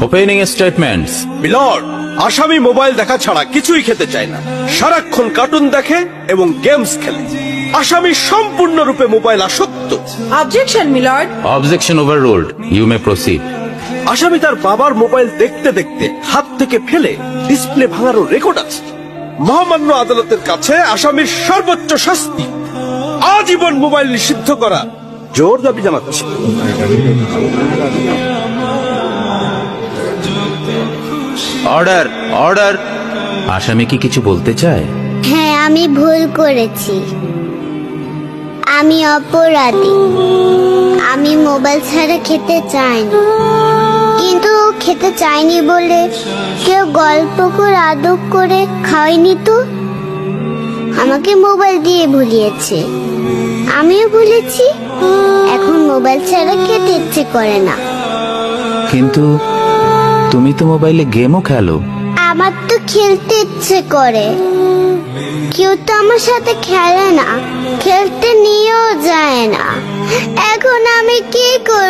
Opening statements. Milord, আসামি mobile দেখা ছাড়া কিছুই খেতে চায় না, সারাক্ষণ কার্টুন দেখে এবং গেমস খেলে। আসামি সম্পূর্ণরূপে মোবাইল আসক্ত। Objection milord. Objection overruled, you may proceed. আসামি তার বাবার মোবাইল দেখতে দেখতে হাত থেকে ফেলে ডিসপ্লে ভাঙারও রেকর্ড আছে। মহামান্য আদালতের কাছে আসামির সর্বোচ্চ শাস্তি আজীবন মোবাইল নিষিদ্ধ করা জোর দাবি জানাচ্ছে। Order, order. আসামি কি কিছু বলতে চায়? হ্যাঁ, আমি ভুল করেছি, আমি অপরাধী। আমি মোবাইল ছাড়া খেতে চাইনি, কিন্তু খেতে চাইনি বলে কেউ গল্প করে আদব করে খাওয়াইনি তো। আমাকে মোবাইল দিয়ে ভুলিয়েছে, আমিও ভুলেছি। এখন মোবাইল ছাড়া খেতে ইচ্ছে করে না। কিন্তু তুমি তো মোবাইলে গেমও খেলো। আমার তো খেলতে ইচ্ছে করে, কেউ তো আমার সাথে খেলে না, খেলতে নিয়েও যায় না। এখন আমি কি করব?